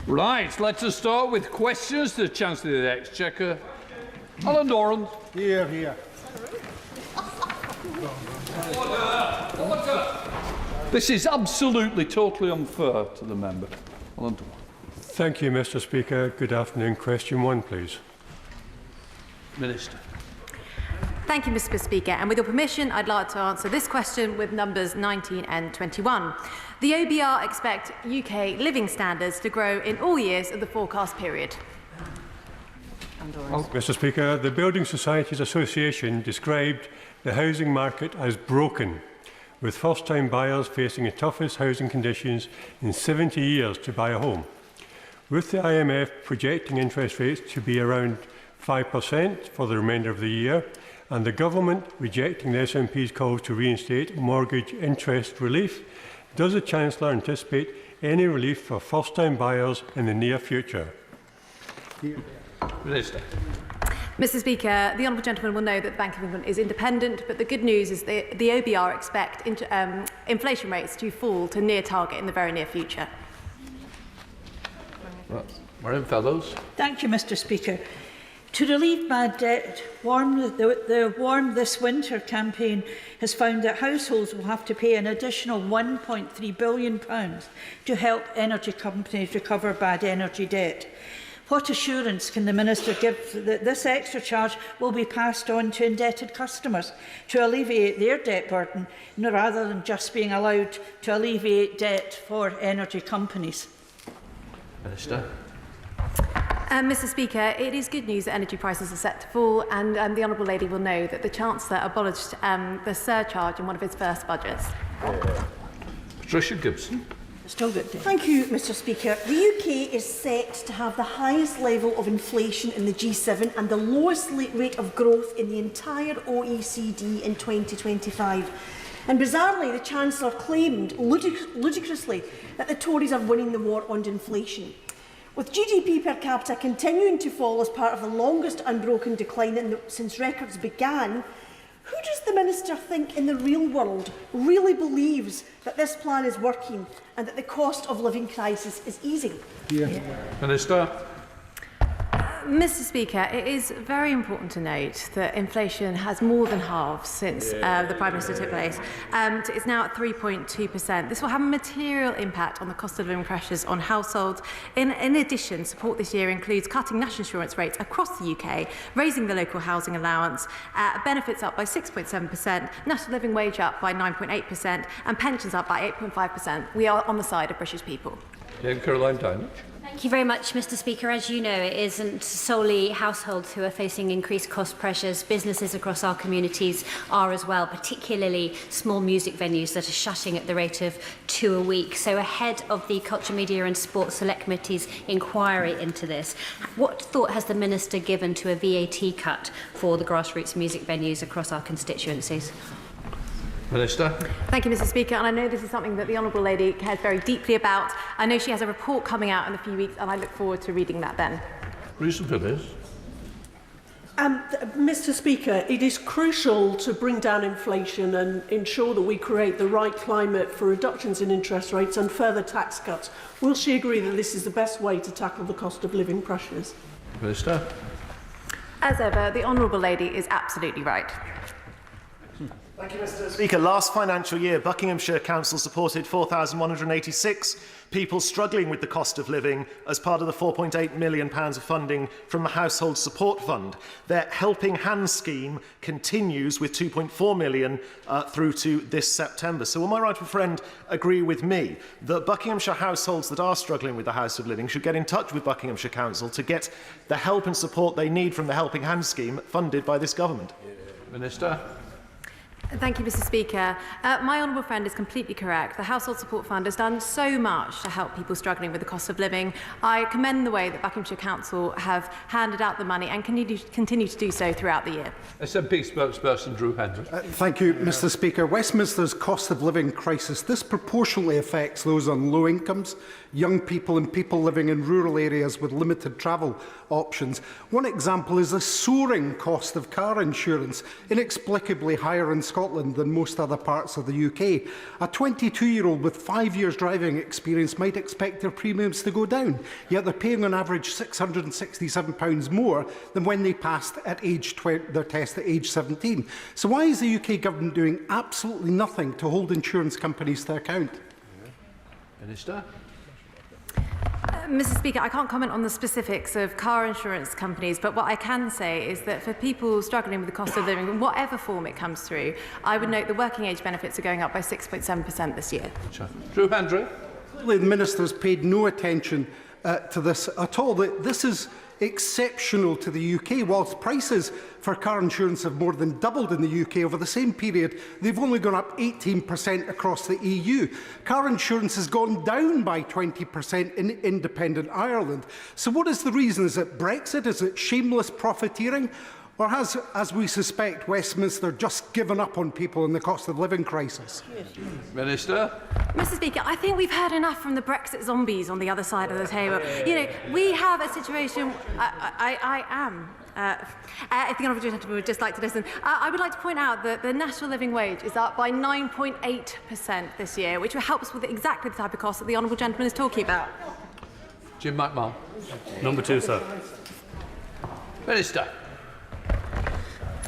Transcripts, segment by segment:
Right, let us start with questions to the Chancellor of the Exchequer. Alan Doran. Here, here. Order. This is absolutely, totally unfair to the member. Alan Doran. Thank you, Mr. Speaker. Good afternoon. Question 1, please. Minister. Thank you, Mr. Speaker. And with your permission, I'd like to answer this question with numbers 19 and 21. The OBR expect UK living standards to grow in all years of the forecast period. Mr. Speaker, the Building Societies Association described the housing market as broken, with first-time buyers facing the toughest housing conditions in 70 years to buy a home. With the IMF projecting interest rates to be around 5% for the remainder of the year, and the government rejecting the SNP's call to reinstate mortgage interest relief, does the Chancellor anticipate any relief for first-time buyers in the near future? Minister. Mr. Speaker, the honourable gentleman will know that the Bank of England is independent, but the good news is that the OBR expect inflation rates to fall to near target in the very near future. Marion Fellows. Thank you, Mr. Speaker. To relieve bad debt, the Warm This Winter campaign has found that households will have to pay an additional £1.3 billion to help energy companies recover bad energy debt. What assurance can the Minister give that this extra charge will be passed on to indebted customers to alleviate their debt burden, rather than just being allowed to alleviate debt for energy companies? Minister. Mr. Speaker, it is good news that energy prices are set to fall, and the Honourable Lady will know that the Chancellor abolished the surcharge in one of his first budgets. Patricia Gibson. Still good. Thank you, Mr. Speaker. The UK is set to have the highest level of inflation in the G7 and the lowest rate of growth in the entire OECD in 2025. And bizarrely, the Chancellor claimed ludicrously that the Tories are winning the war on inflation. With GDP per capita continuing to fall as part of the longest unbroken decline since records began, who does the Minister think in the real world really believes that this plan is working and that the cost of living crisis is easing? Minister. Mr. Speaker, it is very important to note that inflation has more than halved since the Prime Minister took place. It's now at 3.2%. This will have a material impact on the cost of living pressures on households. In addition, support this year includes cutting national insurance rates across the UK, raising the local housing allowance, benefits up by 6.7%, national living wage up by 9.8%, and pensions up by 8.5%. We are on the side of British people. Caroline Dinich. Thank you very much, Mr. Speaker. As you know, it isn't solely households who are facing increased cost pressures. Businesses across our communities are as well, particularly small music venues that are shutting at the rate of 2 a week. So ahead of the Culture, Media and Sports Select Committee's inquiry into this, what thought has the Minister given to a VAT cut for the grassroots music venues across our constituencies? Minister. Thank you, Mr. Speaker. And I know this is something that the Honourable Lady cares very deeply about. I know she has a report coming out in a few weeks, and I look forward to reading that then. Reason for this. Mr. Speaker, it is crucial to bring down inflation and ensure that we create the right climate for reductions in interest rates and further tax cuts. Will she agree that this is the best way to tackle the cost of living pressures? Minister. As ever, the Honourable Lady is absolutely right. Thank you, Mr. Speaker. Last financial year, Buckinghamshire Council supported 4,186 people struggling with the cost of living as part of the £4.8 million of funding from the Household Support Fund. Their Helping Hand scheme continues with £2.4 million through to this September. So will my right friend agree with me that Buckinghamshire households that are struggling with the house of living should get in touch with Buckinghamshire Council to get the help and support they need from the Helping Hand scheme funded by this government? Minister. Thank you, Mr. Speaker. My honourable friend is completely correct. The Household Support Fund has done so much to help people struggling with the cost of living. I commend the way that Buckinghamshire Council have handed out the money and continue to do so throughout the year. SNP spokesperson Drew Hendry. Thank you, Mr. Speaker. Westminster's cost of living crisis disproportionately affects those on low incomes, young people and people living in rural areas with limited travel options. One example is the soaring cost of car insurance, inexplicably higher in Scotland Scotland than most other parts of the UK. A 22-year-old with 5 years driving experience might expect their premiums to go down, yet they're paying on average £667 more than when they passed at their test at age 17. So why is the UK government doing absolutely nothing to hold insurance companies to account? Minister. Mr. Speaker, I can't comment on the specifics of car insurance companies, but what I can say is that for people struggling with the cost of living, in whatever form it comes through, I would note the working age benefits are going up by 6.7% this year. Drew Andrew. Clearly, the Minister's paid no attention to this at all. This is exceptional to the UK. Whilst prices for car insurance have more than doubled in the UK over the same period, they've only gone up 18% across the EU. Car insurance has gone down by 20% in independent Ireland. So what is the reason? Is it Brexit? Is it shameless profiteering? Or has, as we suspect, Westminster just given up on people in the cost of living crisis? Minister. Mr. Speaker, I think we've heard enough from the Brexit zombies on the other side of the table. You know, we have a situation. If the honourable gentleman would just like to listen, I would like to point out that the national living wage is up by 9.8% this year, which helps with exactly the type of cost that the honourable gentleman is talking about. Jim McMahon. Number 2, sir. Minister.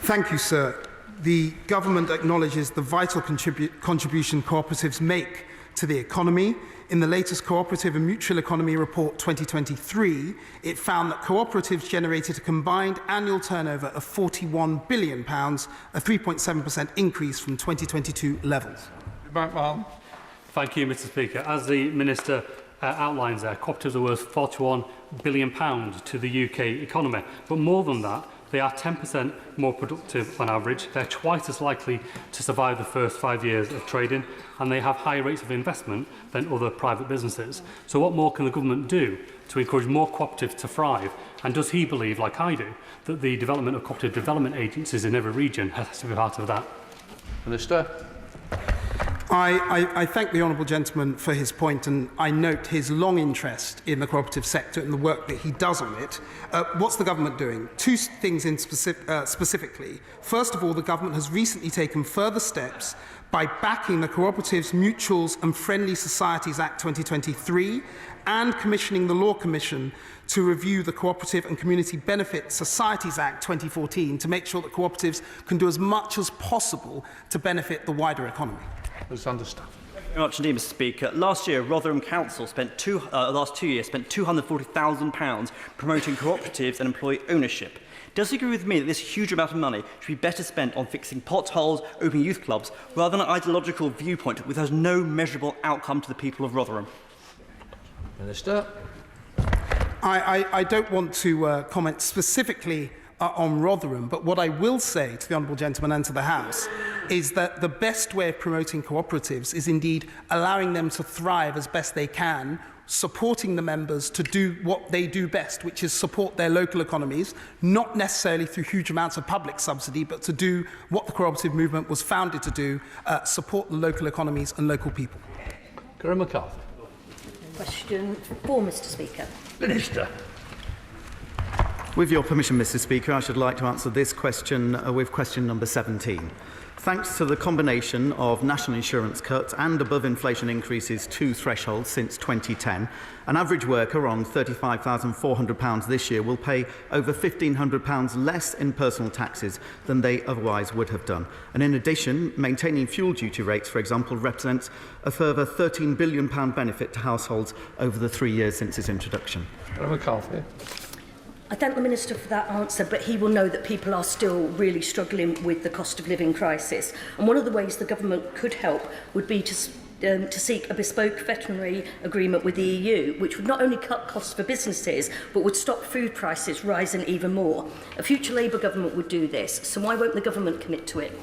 Thank you, sir. The government acknowledges the vital contribution cooperatives make to the economy. In the latest Cooperative and Mutual Economy Report 2023, it found that cooperatives generated a combined annual turnover of £41 billion, a 3.7% increase from 2022 levels. Thank you, Mr. Speaker. As the Minister outlines there, cooperatives are worth £41 billion to the UK economy. But more than that, they are 10% more productive on average, they're twice as likely to survive the first 5 years of trading, and they have higher rates of investment than other private businesses. So what more can the government do to encourage more cooperatives to thrive? And does he believe, like I do, that the development of cooperative development agencies in every region has to be part of that? Minister. I thank the honourable gentleman for his point, and I note his long interest in the cooperative sector and the work that he does on it. What's the government doing? Two things specifically. First of all, the government has recently taken further steps by backing the Cooperatives, Mutuals and Friendly Societies Act 2023 and commissioning the Law Commission to review the Cooperative and Community Benefit Societies Act 2014 to make sure that cooperatives can do as much as possible to benefit the wider economy. Understand. Thank you very much indeed, Mr. Speaker. Last year, Rotherham Council spent last 2 years spent £240,000 promoting cooperatives and employee ownership. Does he agree with me that this huge amount of money should be better spent on fixing potholes, opening youth clubs, rather than an ideological viewpoint which has no measurable outcome to the people of Rotherham? Minister. I don't want to comment specifically on Rotherham, but what I will say to the honourable gentleman and to the House is that the best way of promoting cooperatives is indeed allowing them to thrive as best they can, supporting the members to do what they do best, which is support their local economies, not necessarily through huge amounts of public subsidy, but to do what the cooperative movement was founded to do, support the local economies and local people. Karen McCarthy. Question 4, Mr. Speaker. Minister. With your permission, Mr. Speaker, I should like to answer this question with question number 17. Thanks to the combination of national insurance cuts and above-inflation increases to thresholds since 2010, an average worker on £35,400 this year will pay over £1,500 less in personal taxes than they otherwise would have done. And in addition, maintaining fuel duty rates, for example, represents a further £13 billion benefit to households over the 3 years since its introduction. McCarthy. I thank the Minister for that answer, but he will know that people are still really struggling with the cost of living crisis. And one of the ways the government could help would be to seek a bespoke veterinary agreement with the EU, which would not only cut costs for businesses, but would stop food prices rising even more. A future Labour government would do this, so why won't the government commit to it?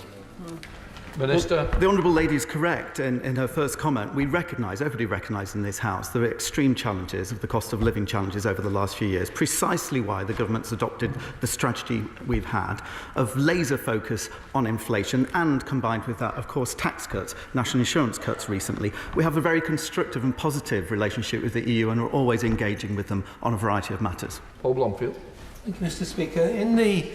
Minister. Well, the Honourable Lady is correct in her first comment. We recognise, everybody recognises in this House, the extreme challenges of the cost of living challenges over the last few years, precisely why the government's adopted the strategy we've had of laser focus on inflation and combined with that, of course, tax cuts, national insurance cuts recently. We have a very constructive and positive relationship with the EU and are always engaging with them on a variety of matters. Paul Blomfield. Thank you, Mr. Speaker. In the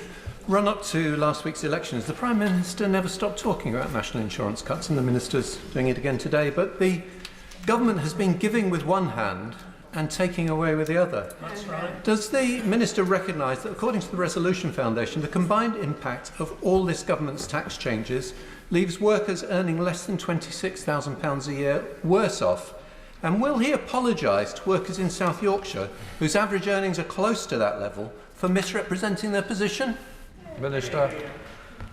run-up to last week's elections, the Prime Minister never stopped talking about national insurance cuts, and the Minister's doing it again today. But the government has been giving with one hand and taking away with the other. That's right. Does the Minister recognise that, according to the Resolution Foundation, the combined impact of all this government's tax changes leaves workers earning less than £26,000 a year worse off? And will he apologise to workers in South Yorkshire, whose average earnings are close to that level, for misrepresenting their position? Minister.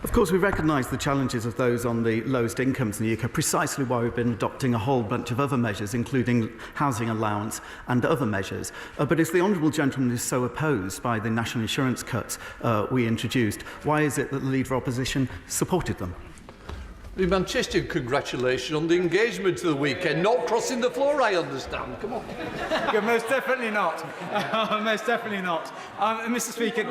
Of course, we recognise the challenges of those on the lowest incomes in the UK, precisely why we've been adopting a whole bunch of other measures, including housing allowance and other measures. But if the Honourable Gentleman is so opposed by the national insurance cuts we introduced, why is it that the Leader of Opposition supported them? The Manchester, congratulations on the engagement of the weekend. Not crossing the floor, I understand. Come on. Most definitely not. Most definitely not. Mr. Speaker,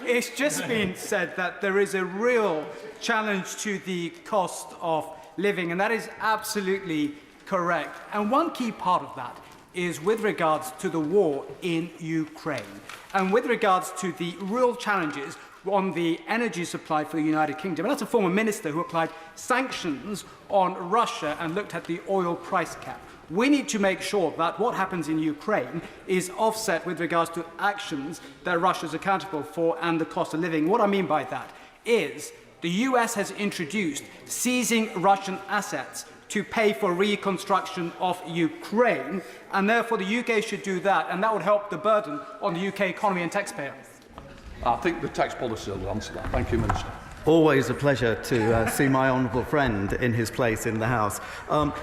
it's just been said that there is a real challenge to the cost of living, and that is absolutely correct. And one key part of that is with regards to the war in Ukraine, and with regards to the real challenges on the energy supply for the United Kingdom. And that's a former minister who applied sanctions on Russia and looked at the oil price cap. We need to make sure that what happens in Ukraine is offset with regards to actions that Russia is accountable for and the cost of living. What I mean by that is the US has introduced seizing Russian assets to pay for reconstruction of Ukraine, and therefore the UK should do that, and that would help the burden on the UK economy and taxpayers. I think the tax policy will answer that. Thank you, Minister. Always a pleasure to see my honourable friend in his place in the House.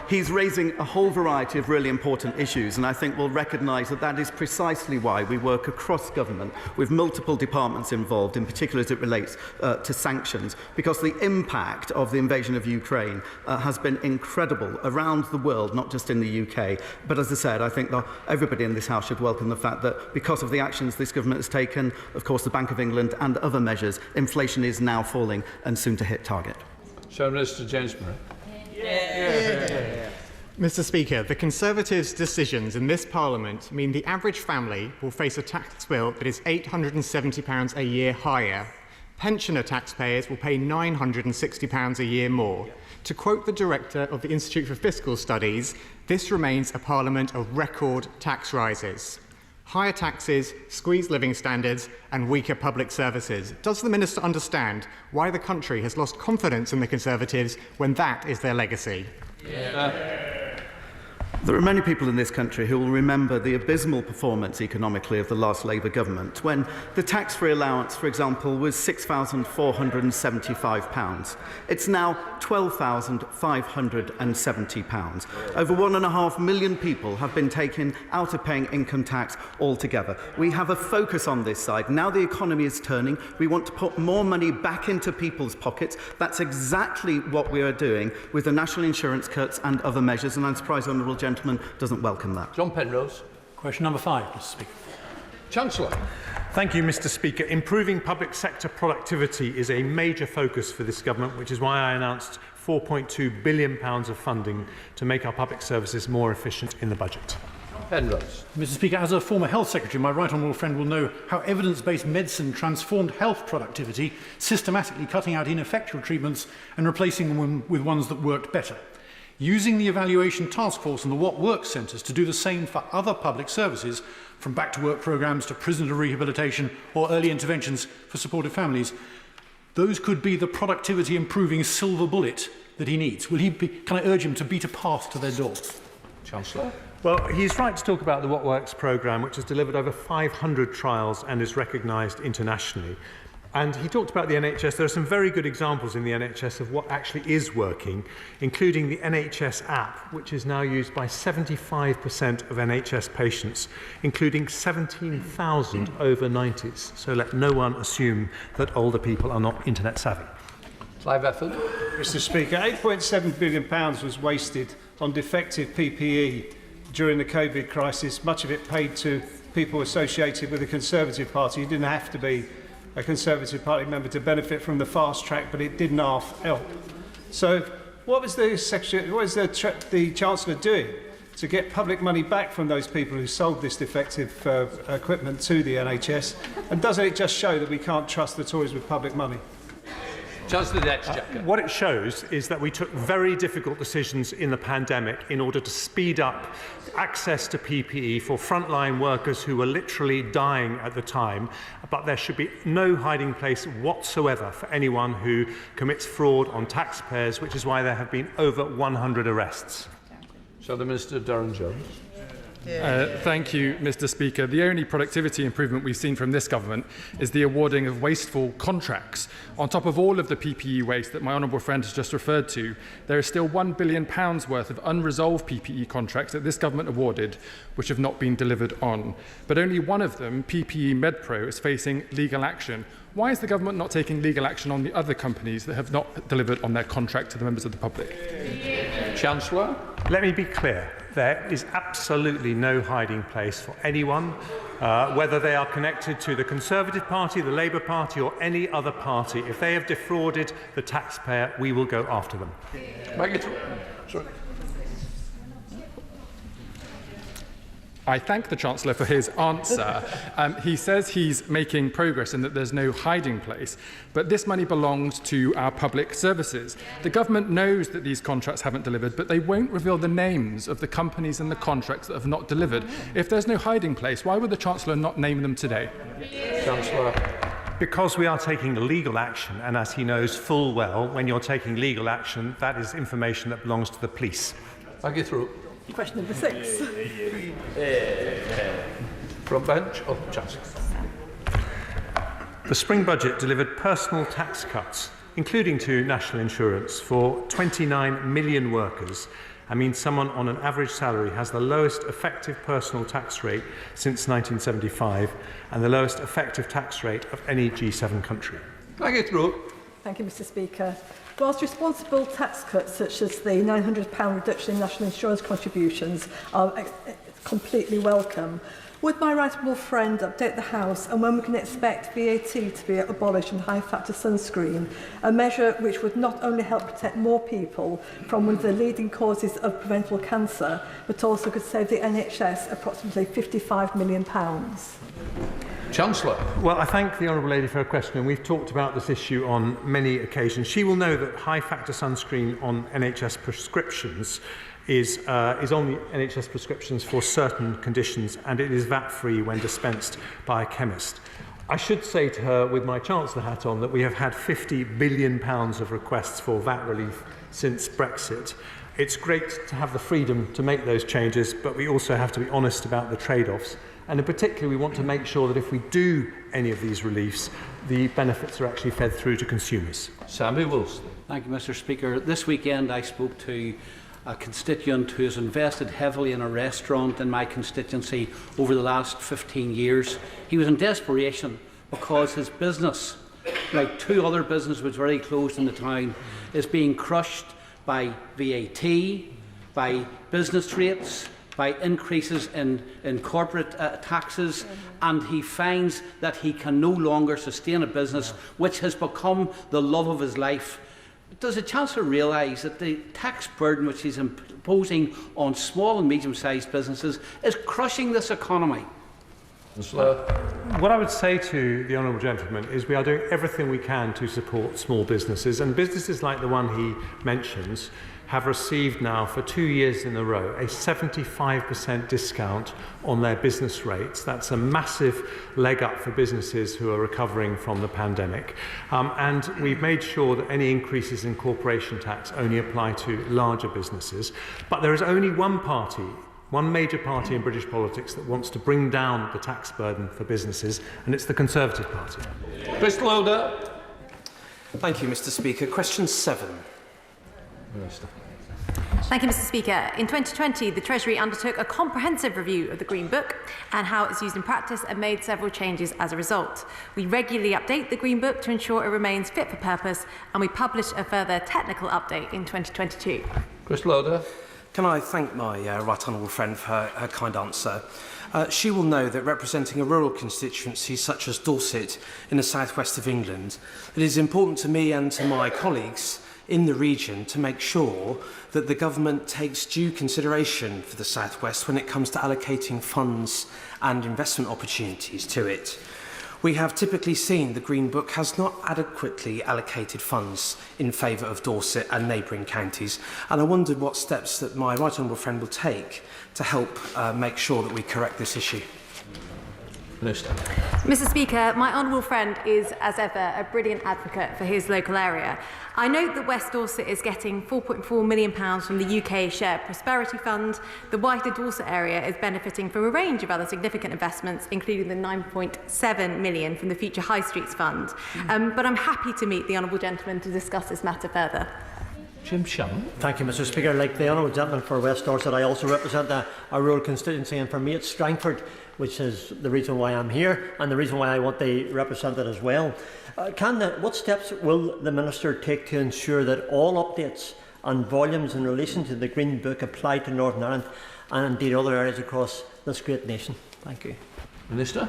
He's raising a whole variety of really important issues, and I think we'll recognise that that is precisely why we work across government with multiple departments involved, in particular as it relates to sanctions, because the impact of the invasion of Ukraine has been incredible around the world, not just in the UK. But as I said, I think that everybody in this House should welcome the fact that because of the actions this government has taken, of course the Bank of England and other measures, inflation is now falling and soon to hit target. Minister James Murray. Mr. Speaker, the Conservatives' decisions in this Parliament mean the average family will face a tax bill that is £870 a year higher. Pensioner taxpayers will pay £960 a year more. To quote the director of the Institute for Fiscal Studies, this remains a Parliament of record tax rises. Higher taxes, squeezed living standards and weaker public services. Does the Minister understand why the country has lost confidence in the Conservatives when that is their legacy? There are many people in this country who will remember the abysmal performance economically of the last Labour government, when the tax-free allowance, for example, was £6,475. It's now £12,570. Over 1.5 million people have been taken out of paying income tax altogether. We have a focus on this side. Now the economy is turning. We want to put more money back into people's pockets. That's exactly what we are doing with the national insurance cuts and other measures, and I'm surprised, Honourable Gentleman, doesn't welcome that. John Penrose. Question number 5, Mr. Speaker. Chancellor. Thank you, Mr. Speaker. Improving public sector productivity is a major focus for this government, which is why I announced £4.2 billion of funding to make our public services more efficient in the budget. Penrose. Mr. Speaker, as a former health secretary, my right honourable friend will know how evidence-based medicine transformed health productivity, systematically cutting out ineffectual treatments and replacing them with ones that worked better. Using the Evaluation Task Force and the What Works Centres to do the same for other public services, from back-to-work programmes to prisoner rehabilitation or early interventions for supported families, those could be the productivity-improving silver bullet that he needs. Can I urge him to beat a path to their door? Chancellor. Well, he's right to talk about the What Works programme, which has delivered over 500 trials and is recognised internationally. And he talked about the NHS. There are some very good examples in the NHS of what actually is working, including the NHS app, which is now used by 75% of NHS patients, including 17,000 over 90s. So let no one assume that older people are not internet savvy. Clive Efford. Mr. Speaker, £8.7 billion was wasted on defective PPE during the COVID crisis, much of it paid to people associated with the Conservative Party. You didn't have to be a Conservative Party member to benefit from the fast track, but it didn't help. So what was the Chancellor doing to get public money back from those people who sold this defective equipment to the NHS? And doesn't it just show that we can't trust the Tories with public money? Chancellor of the Exchequer. What it shows is that we took very difficult decisions in the pandemic in order to speed up access to PPE for frontline workers who were literally dying at the time. But there should be no hiding place whatsoever for anyone who commits fraud on taxpayers, which is why there have been over 100 arrests. So the Minister Darren Jones. Thank you, Mr. Speaker. The only productivity improvement we've seen from this government is the awarding of wasteful contracts. On top of all of the PPE waste that my honourable friend has just referred to, there is still £1 billion worth of unresolved PPE contracts that this government awarded, which have not been delivered on. But only one of them, PPE MedPro, is facing legal action. Why is the government not taking legal action on the other companies that have not delivered on their contract to the members of the public? Chancellor. Let me be clear. There is absolutely no hiding place for anyone, whether they are connected to the Conservative Party, the Labour Party or any other party. If they have defrauded the taxpayer, we will go after them. Sorry. I thank the Chancellor for his answer. He says he's making progress and that there's no hiding place, but this money belongs to our public services. The government knows that these contracts haven't delivered, but they won't reveal the names of the companies and the contracts that have not delivered. If there's no hiding place, why would the Chancellor not name them today? Chancellor. Because we are taking legal action, and as he knows full well, when you're taking legal action, that is information that belongs to the police. Thank you, through. Question number 6. Front bench. Oh, Chancellor. The spring budget delivered personal tax cuts, including to national insurance, for 29 million workers. I mean, someone on an average salary has the lowest effective personal tax rate since 1975 and the lowest effective tax rate of any G7 country. Thank you, through. Thank you, Mr. Speaker. Whilst responsible tax cuts such as the £900 reduction in national insurance contributions are completely welcome, would my right honourable friend update the House on when we can expect VAT to be abolished on high-factor sunscreen, a measure which would not only help protect more people from one of the leading causes of preventable cancer, but also could save the NHS approximately £55 million? Chancellor. Well, I thank the Honourable Lady for her question, and we've talked about this issue on many occasions. She will know that high-factor sunscreen on NHS prescriptions is on the NHS prescriptions for certain conditions, and it is VAT-free when dispensed by a chemist. I should say to her, with my Chancellor hat on, that we have had £50 billion of requests for VAT relief since Brexit. It's great to have the freedom to make those changes, but we also have to be honest about the trade-offs. And in particular, we want to make sure that if we do any of these reliefs, the benefits are actually fed through to consumers. Sammy Wilson. Thank you, Mr. Speaker. This weekend I spoke to a constituent who has invested heavily in a restaurant in my constituency over the last 15 years. He was in desperation because his business, like 2 other businesses which were already closed in the town, is being crushed by VAT, by business rates, by increases in corporate taxes, and he finds that he can no longer sustain a business which has become the love of his life. Does the Chancellor realise that the tax burden which he's imposing on small and medium-sized businesses is crushing this economy? What I would say to the Honourable Gentleman is we are doing everything we can to support small businesses, and businesses like the one he mentions have received now for 2 years in a row a 75% discount on their business rates. That's a massive leg up for businesses who are recovering from the pandemic. And we've made sure that any increases in corporation tax only apply to larger businesses. But there is only one major party in British politics that wants to bring down the tax burden for businesses, and it's the Conservative Party. Chris Loader. Thank you, Mr. Speaker. Question 7. Minister. Thank you, Mr. Speaker. In 2020, the Treasury undertook a comprehensive review of the Green Book and how it's used in practice and made several changes as a result. We regularly update the Green Book to ensure it remains fit for purpose, and we published a further technical update in 2022. Chris Loader. Can I thank my right honourable friend for her kind answer? She will know that representing a rural constituency such as Dorset in the southwest of England, it is important to me and to my colleagues in the region to make sure that the government takes due consideration for the South West when it comes to allocating funds and investment opportunities to it. We have typically seen the Green Book has not adequately allocated funds in favour of Dorset and neighbouring counties, and I wondered what steps that my right honourable friend will take to help make sure that we correct this issue. Minister. Mr. Speaker, my honourable friend is, as ever, a brilliant advocate for his local area. I note that West Dorset is getting £4.4 million from the UK Shared Prosperity Fund. The wider Dorset area is benefiting from a range of other significant investments, including the £9.7 million from the Future High Streets Fund. But I'm happy to meet the honourable gentleman to discuss this matter further. Jim Shum. Thank you, Mr. Speaker. Like the honourable gentleman for West Dorset, I also represent a rural constituency, and for me it's Strangford, which is the reason why I'm here and the reason why I want to represent it as well. What steps will the Minister take to ensure that all updates and volumes in relation to the Green Book apply to Northern Ireland and indeed other areas across this great nation? Thank you. Minister.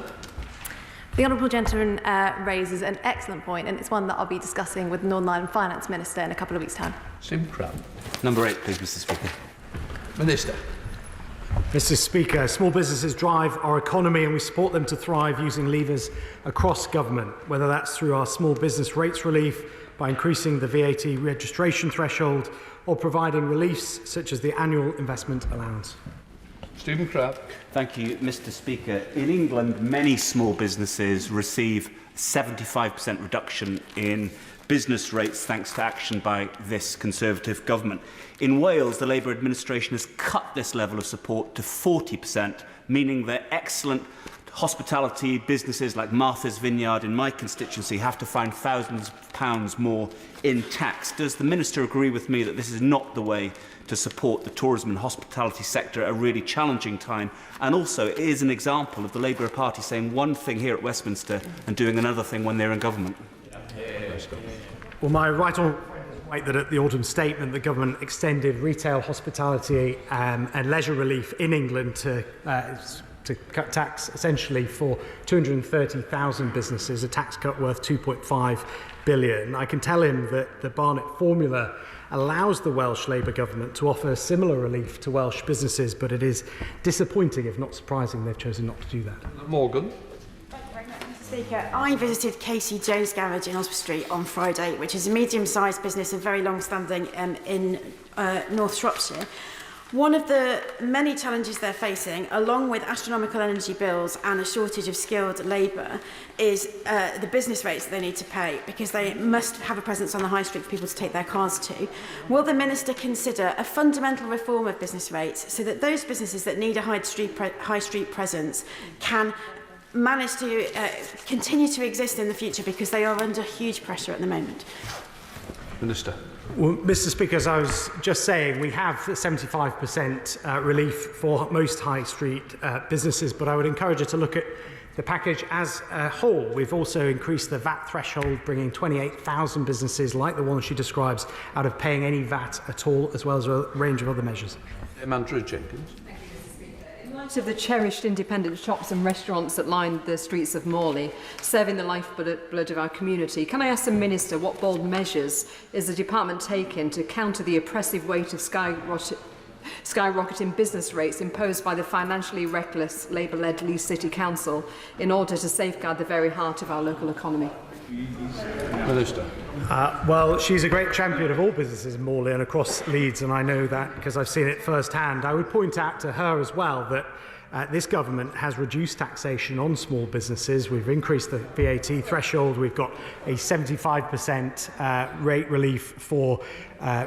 The honourable gentleman raises an excellent point, and it's one that I'll be discussing with the Northern Ireland Finance Minister in a couple of weeks' time. Sim Crown. Number 8, please, Mr. Speaker. Minister. Mr. Speaker, small businesses drive our economy and we support them to thrive using levers across government, whether that's through our small business rates relief, by increasing the VAT registration threshold, or providing reliefs such as the annual investment allowance. Stephen Crabb. Thank you, Mr. Speaker. In England, many small businesses receive 75% reduction in business rates thanks to action by this Conservative government. In Wales, the Labour administration has cut this level of support to 40%, meaning that excellent hospitality businesses like Martha's Vineyard in my constituency have to find thousands of pounds more in tax. Does the Minister agree with me that this is not the way to support the tourism and hospitality sector at a really challenging time? And also, it is an example of the Labour Party saying one thing here at Westminster and doing another thing when they're in government. Well, my right honourable right that at the autumn statement the government extended retail, hospitality and leisure relief in England to cut tax essentially for 230,000 businesses, a tax cut worth £2.5 billion. I can tell him that the Barnett formula allows the Welsh Labour government to offer similar relief to Welsh businesses, but it is disappointing, if not surprising, they've chosen not to do that. Morgan. Speaker, I visited Casey Jones Garage in Osprey Street on Friday, which is a medium-sized business and very long-standing in North Shropshire. One of the many challenges they're facing, along with astronomical energy bills and a shortage of skilled labour, is the business rates that they need to pay, because they must have a presence on the high street for people to take their cars to. Will the Minister consider a fundamental reform of business rates so that those businesses that need a high street presence can manage to continue to exist in the future, because they are under huge pressure at the moment? Minister. Well, Mr. Speaker, as I was just saying, we have 75% relief for most high street businesses, but I would encourage you to look at the package as a whole. We've also increased the VAT threshold, bringing 28,000 businesses like the one she describes out of paying any VAT at all, as well as a range of other measures. Andrew Jenkins. Of the cherished independent shops and restaurants that line the streets of Morley, serving the lifeblood of our community, can I ask the Minister what bold measures is the Department taking to counter the oppressive weight of skyrocketing business rates imposed by the financially reckless Labour-led Leeds City Council in order to safeguard the very heart of our local economy? Minister. Well, she's a great champion of all businesses in Morley and across Leeds, and I know that because I've seen it firsthand. I would point out to her as well that this government has reduced taxation on small businesses. We've increased the VAT threshold. We've got a 75% rate relief for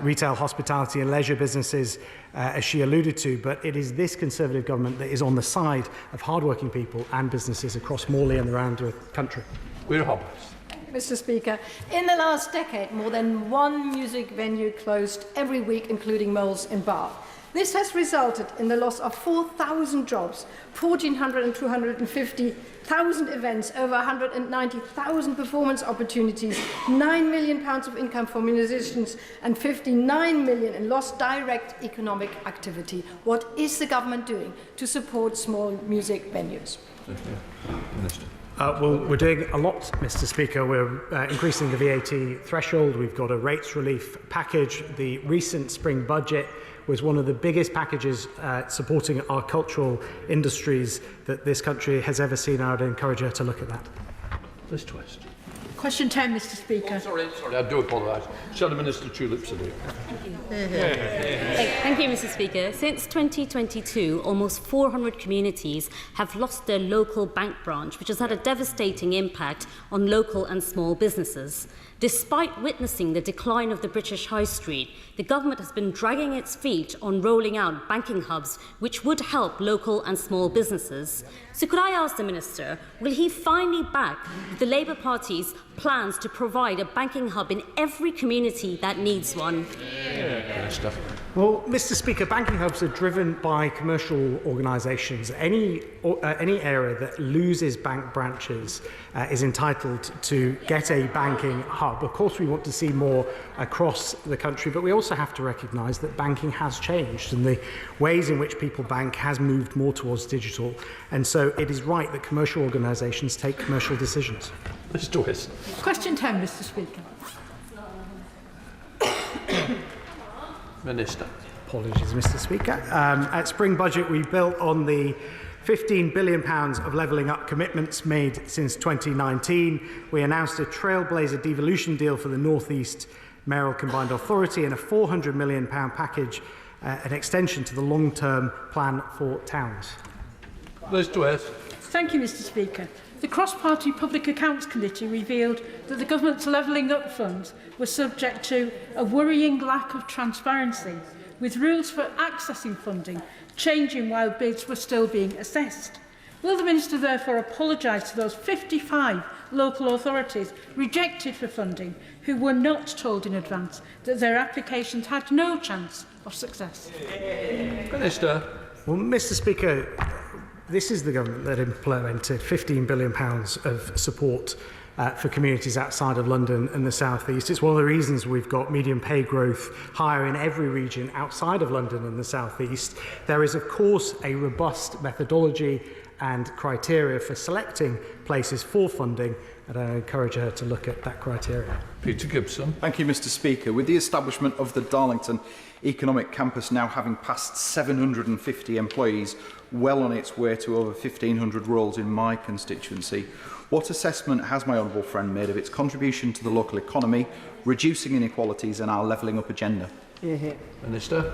retail, hospitality and leisure businesses, as she alluded to. But it is this Conservative government that is on the side of hardworking people and businesses across Morley and around the country. We're Hobbs. Mr. Speaker, in the last decade, more than one music venue closed every week, including Moles in Bath. This has resulted in the loss of 4,000 jobs, 1,400 and 250,000 events, over 190,000 performance opportunities, £9 million of income for musicians, and 59 million in lost direct economic activity. What is the government doing to support small music venues? Minister. Well, we're doing a lot, Mr. Speaker. We're increasing the VAT threshold. We've got a rates relief package. The recent spring budget was one of the biggest packages supporting our cultural industries that this country has ever seen. I would encourage her to look at that. Liz Twist. Question 10, Mr. Speaker. Sorry, I do apologise. Shadow Minister Tulip Siddiq. Thank you, Mr. Speaker. Since 2022, almost 400 communities have lost their local bank branch, which has had a devastating impact on local and small businesses. Despite witnessing the decline of the British High Street, the government has been dragging its feet on rolling out banking hubs which would help local and small businesses. So could I ask the Minister, will he finally back the Labour Party's plans to provide a banking hub in every community that needs one? Well, Mr. Speaker, banking hubs are driven by commercial organisations. Any area that loses bank branches is entitled to get a banking hub. Of course, we want to see more across the country, but we also have to recognise that banking has changed and the ways in which people bank has moved more towards digital. And so it is right that commercial organisations take commercial decisions. Mr. Twist. Question 10, Mr. Speaker. Minister. Apologies, Mr. Speaker. At spring budget, we built on the £15 billion of levelling up commitments made since 2019. We announced a trailblazer devolution deal for the North East Mayoral Combined Authority and a £400 million package, an extension to the long-term plan for towns. Liz Twist. Thank you, Mr. Speaker. The Cross-Party Public Accounts Committee revealed that the government's levelling up funds were subject to a worrying lack of transparency, with rules for accessing funding changing while bids were still being assessed. Will the Minister therefore apologise to those 55 local authorities rejected for funding who were not told in advance that their applications had no chance of success? Minister. Well, Mr. Speaker, this is the government that implemented £15 billion of support for communities outside of London and the South East. It's one of the reasons we've got median pay growth higher in every region outside of London and the South East. There is, of course, a robust methodology and criteria for selecting places for funding, and I encourage her to look at that criteria. Peter Gibson. Thank you, Mr. Speaker. With the establishment of the Darlington Economic Campus now having passed 750 employees, well on its way to over 1,500 roles in my constituency, what assessment has my honourable friend made of its contribution to the local economy, reducing inequalities and our levelling up agenda? Minister.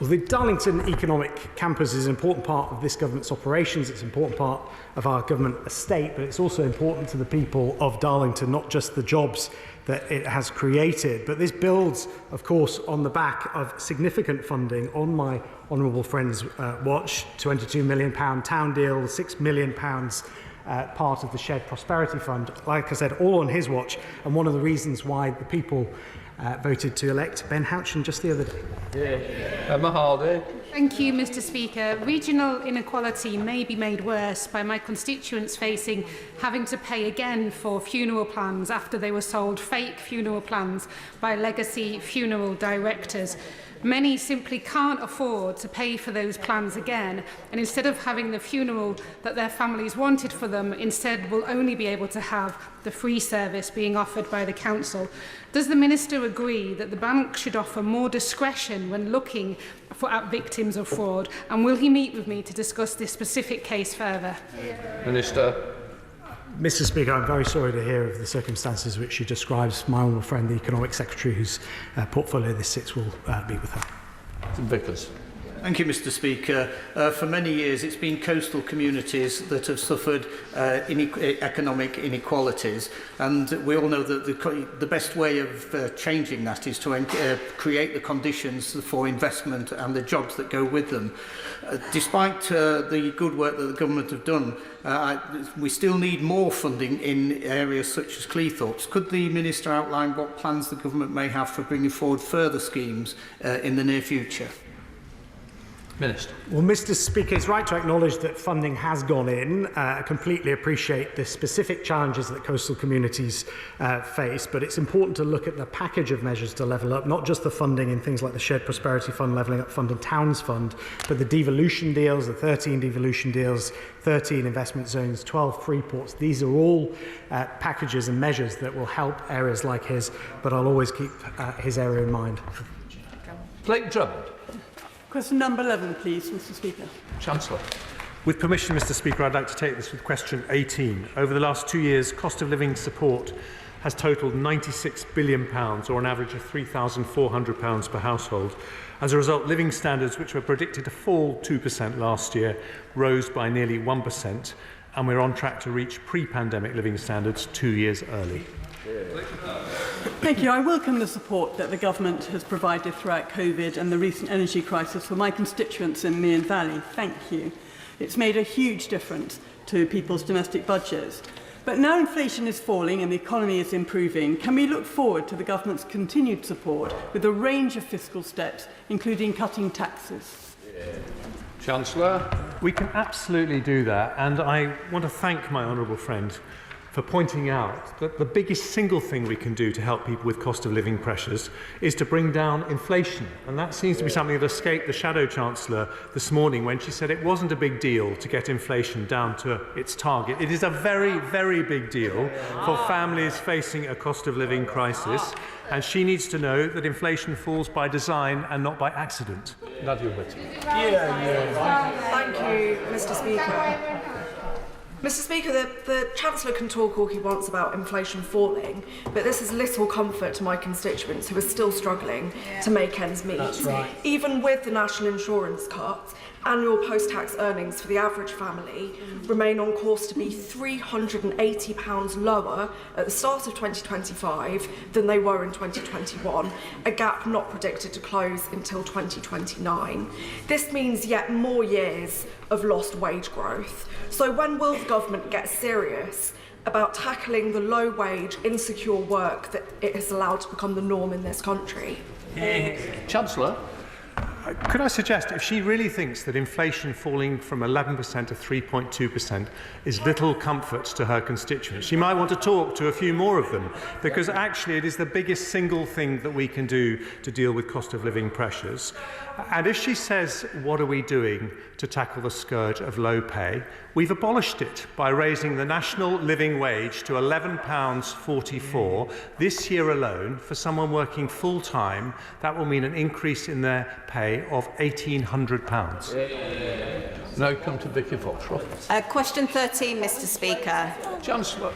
Well, the Darlington Economic Campus is an important part of this government's operations. It's an important part of our government estate, but it's also important to the people of Darlington, not just the jobs that it has created. But this builds, of course, on the back of significant funding on my honourable friend's watch, £22 million town deal, £6 million part of the Shared Prosperity Fund, like I said, all on his watch, and one of the reasons why the people voted to elect Ben Houchin just the other day. Emma Hardy. Thank you, Mr. Speaker. Regional inequality may be made worse by my constituents facing having to pay again for funeral plans after they were sold fake funeral plans by legacy funeral directors. Many simply can't afford to pay for those plans again, and instead of having the funeral that their families wanted for them, instead will only be able to have the free service being offered by the council. Does the Minister agree that the bank should offer more discretion when looking at victims of fraud, and will he meet with me to discuss this specific case further? Minister. Mr. Speaker, I'm very sorry to hear of the circumstances which she describes. My honourable friend, the Economic Secretary, whose portfolio this sits, will be with her. Vickers. Thank you, Mr. Speaker. For many years, it's been coastal communities that have suffered economic inequalities, and we all know that the best way of changing that is to create the conditions for investment and the jobs that go with them. Despite the good work that the government have done, we still need more funding in areas such as Cleethorpes. Could the Minister outline what plans the government may have for bringing forward further schemes in the near future? Minister. Well, Mr. Speaker, it's right to acknowledge that funding has gone in. I completely appreciate the specific challenges that coastal communities face, but it's important to look at the package of measures to level up, not just the funding in things like the Shared Prosperity Fund, Levelling Up Fund and Towns Fund, but the devolution deals, the 13 devolution deals, 13 investment zones, 12 free ports. These are all packages and measures that will help areas like his, but I'll always keep his area in mind. Blake Drummond. Question number 11, please, Mr. Speaker. Chancellor. With permission, Mr. Speaker, I'd like to take this with question 18. Over the last 2 years, cost of living support has totalled £96 billion, or an average of £3,400 per household. As a result, living standards, which were predicted to fall 2% last year, rose by nearly 1%, and we're on track to reach pre-pandemic living standards 2 years early. Thank you. I welcome the support that the government has provided throughout COVID and the recent energy crisis for my constituents in Mearn Valley. Thank you. It's made a huge difference to people's domestic budgets. But now inflation is falling and the economy is improving, can we look forward to the government's continued support with a range of fiscal steps, including cutting taxes? Chancellor. We can absolutely do that, and I want to thank my honourable friend for pointing out that the biggest single thing we can do to help people with cost of living pressures is to bring down inflation. And that seems to be something that escaped the Shadow Chancellor this morning when she said it wasn't a big deal to get inflation down to its target. It is a very, very big deal for families facing a cost of living crisis. And she needs to know that inflation falls by design and not by accident. Nadia Whitty. Thank you, Mr. Speaker. Mr. Speaker, the Chancellor can talk all he wants about inflation falling, but this is little comfort to my constituents who are still struggling to make ends meet. That's right. Even with the national insurance cuts, annual post-tax earnings for the average family remain on course to be £380 lower at the start of 2025 than they were in 2021, a gap not predicted to close until 2029. This means yet more years of lost wage growth. So when will the government get serious about tackling the low-wage, insecure work that it has allowed to become the norm in this country? Chancellor. Could I suggest, if she really thinks that inflation falling from 11% to 3.2% is little comfort to her constituents, she might want to talk to a few more of them, because actually it is the biggest single thing that we can do to deal with cost of living pressures. And if she says, what are we doing to tackle the scourge of low pay, we've abolished it by raising the national living wage to £11.44 this year alone. For someone working full-time, that will mean an increase in their pay of £1,800. Now come to Vicky Foxcroft. Question 13, Mr. Speaker. Chancellor.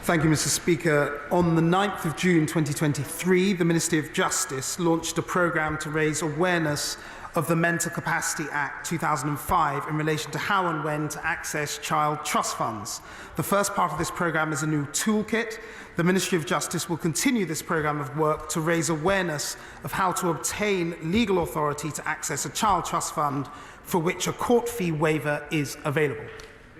Thank you, Mr. Speaker. On the 9th of June 2023, the Ministry of Justice launched a programme to raise awareness of the Mental Capacity Act 2005 in relation to how and when to access child trust funds. The first part of this programme is a new toolkit. The Ministry of Justice will continue this programme of work to raise awareness of how to obtain legal authority to access a child trust fund for which a court fee waiver is available.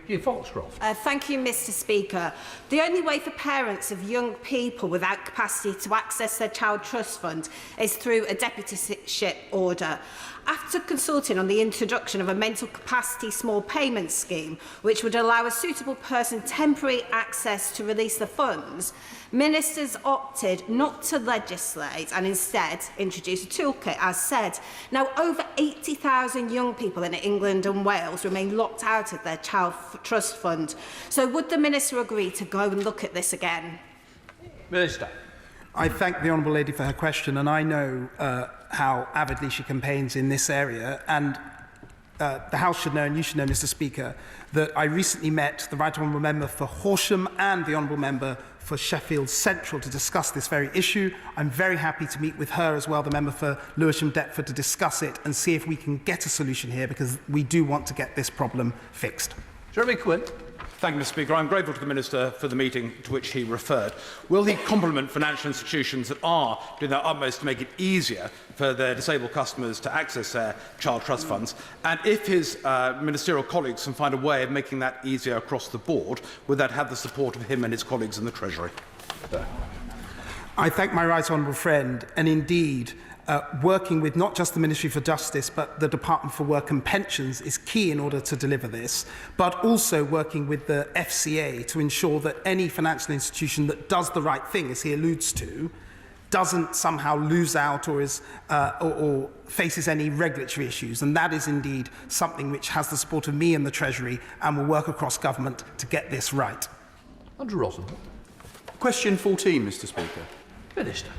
Thank you, Mr. Speaker. The only way for parents of young people without capacity to access their child trust fund is through a deputyship order. After consulting on the introduction of a mental capacity small payment scheme, which would allow a suitable person temporary access to release the funds, ministers opted not to legislate and instead introduce a toolkit, as said. Now, over 80,000 young people in England and Wales remain locked out of their child trust fund. So would the minister agree to go and look at this again? Minister. I thank the Honourable Lady for her question, and I know how avidly she campaigns in this area. And the House should know, and you should know, Mr. Speaker, that I recently met the Right Honourable Member for Horsham and the Honourable Member for Sheffield Central to discuss this very issue. I'm very happy to meet with her as well, the member for Lewisham Deptford, to discuss it and see if we can get a solution here, because we do want to get this problem fixed. Jeremy Quinn. Thank you, Mr. Speaker. I'm grateful to the Minister for the meeting to which he referred. Will he compliment financial institutions that are doing their utmost to make it easier for their disabled customers to access their child trust funds? And if his ministerial colleagues can find a way of making that easier across the board, would that have the support of him and his colleagues in the Treasury? I thank my right honourable friend, and indeed, working with not just the Ministry for Justice but the Department for Work and Pensions is key in order to deliver this, but also working with the FCA to ensure that any financial institution that does the right thing, as he alludes to, doesn't somehow lose out or or faces any regulatory issues. And that is indeed something which has the support of me and the Treasury, and will work across government to get this right. Andrew Rosen. Question 14, Mr. Speaker. Minister.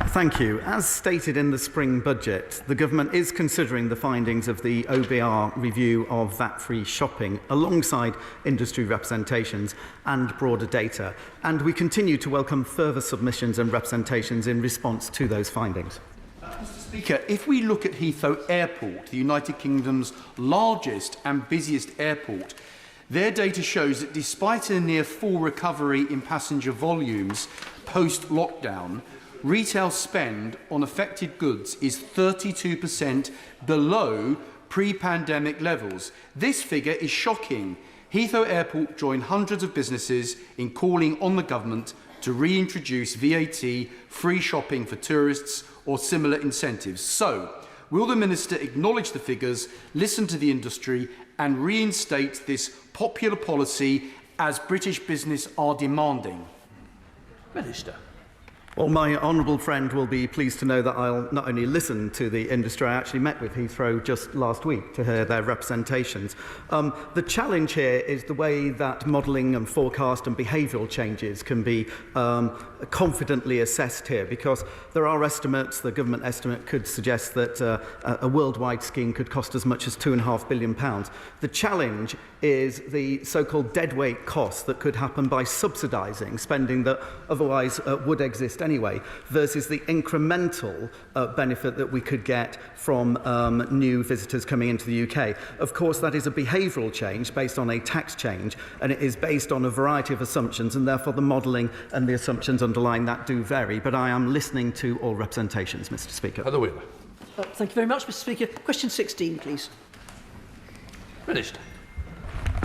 Thank you. As stated in the spring budget, the government is considering the findings of the OBR review of VAT-free shopping alongside industry representations and broader data, and we continue to welcome further submissions and representations in response to those findings. Mr. Speaker, if we look at Heathrow Airport, the United Kingdom's largest and busiest airport, their data shows that despite a near full recovery in passenger volumes post-lockdown, retail spend on affected goods is 32% below pre-pandemic levels. This figure is shocking. Heathrow Airport joined hundreds of businesses in calling on the government to reintroduce VAT, free shopping for tourists or similar incentives. So, will the Minister acknowledge the figures, listen to the industry and reinstate this popular policy as British business are demanding? Minister. Well, my honourable friend will be pleased to know that I'll not only listen to the industry, I actually met with Heathrow just last week to hear their representations. The challenge here is the way that modelling and forecast and behavioural changes can be confidently assessed here, because there are estimates, the government estimate could suggest that a worldwide scheme could cost as much as £2.5 billion. The challenge is the so-called deadweight costs that could happen by subsidising spending that otherwise would exist anyway, versus the incremental benefit that we could get from new visitors coming into the UK. Of course, that is a behavioural change based on a tax change, and it is based on a variety of assumptions, and therefore the modelling and the assumptions underlying that do vary. But I am listening to all representations, Mr. Speaker. Heather Wheeler. Thank you very much, Mr. Speaker. Question 16, please. Minister.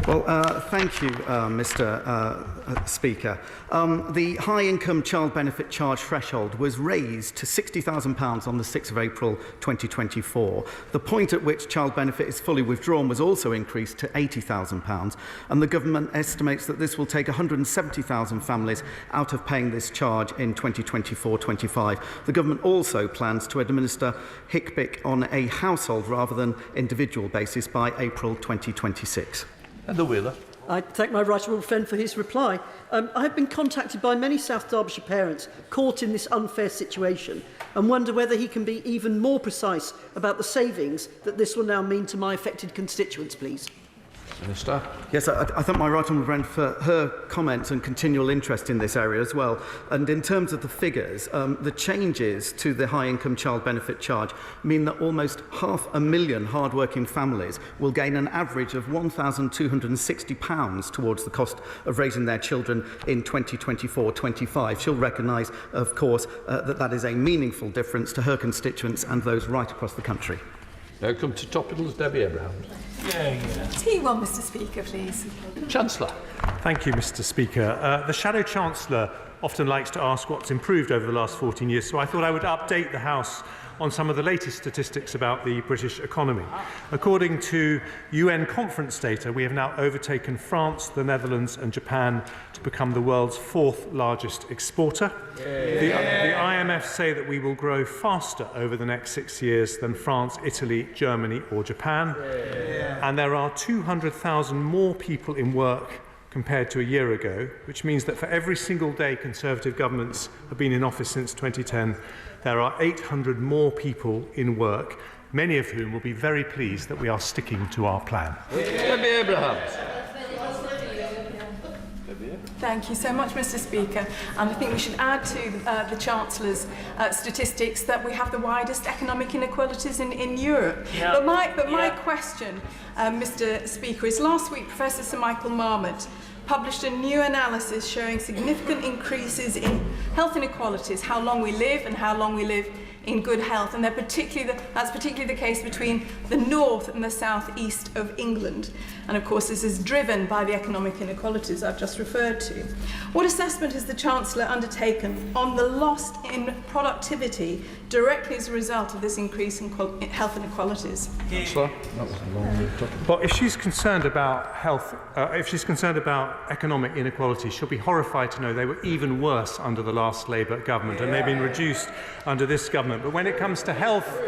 Well, thank you, Mr. Speaker. The high-income child benefit charge threshold was raised to £60,000 on the 6th of April 2024. The point at which child benefit is fully withdrawn was also increased to £80,000, and the government estimates that this will take 170,000 families out of paying this charge in 2024-25. The government also plans to administer HICPIC on a household rather than individual basis by April 2026. And the Wheeler. I thank my right honourable friend for his reply. I have been contacted by many South Derbyshire parents caught in this unfair situation and wonder whether he can be even more precise about the savings that this will now mean to my affected constituents, please. Minister. Yes, I thank my right honourable friend for her comments and continual interest in this area as well. And in terms of the figures, the changes to the high-income child benefit charge mean that almost 500,000 hard-working families will gain an average of £1,260 towards the cost of raising their children in 2024-25. She'll recognise, of course, that that is a meaningful difference to her constituents and those right across the country. Now come to Topicals, Debbie Abrahams. T1, Mr. Speaker, please. Chancellor. Thank you, Mr. Speaker. The Shadow Chancellor often likes to ask what's improved over the last 14 years, so I thought I would update the House on some of the latest statistics about the British economy. According to UN conference data, we have now overtaken France, the Netherlands and Japan to become the world's 4th largest exporter. The IMF say that we will grow faster over the next 6 years than France, Italy, Germany or Japan. And there are 200,000 more people in work compared to a year ago, which means that for every single day Conservative governments have been in office since 2010, there are 800 more people in work, many of whom will be very pleased that we are sticking to our plan. Debbie Abrahams. Thank you so much, Mr. Speaker. And I think we should add to the Chancellor's statistics that we have the widest economic inequalities in Europe. Yeah. But my question, Mr. Speaker, is last week Professor Sir Michael Marmot published a new analysis showing significant increases in health inequalities, how long we live and how long we live in good health, and that's particularly the case between the north and the southeast of England. And of course this is driven by the economic inequalities I've just referred to. What assessment has the Chancellor undertaken on the loss in productivity directly as a result of this increase in health inequalities? Chancellor? Well, if she's concerned about health, if she's concerned about economic inequalities, she'll be horrified to know they were even worse under the last Labour government, and they've been reduced under this government. But when it comes to health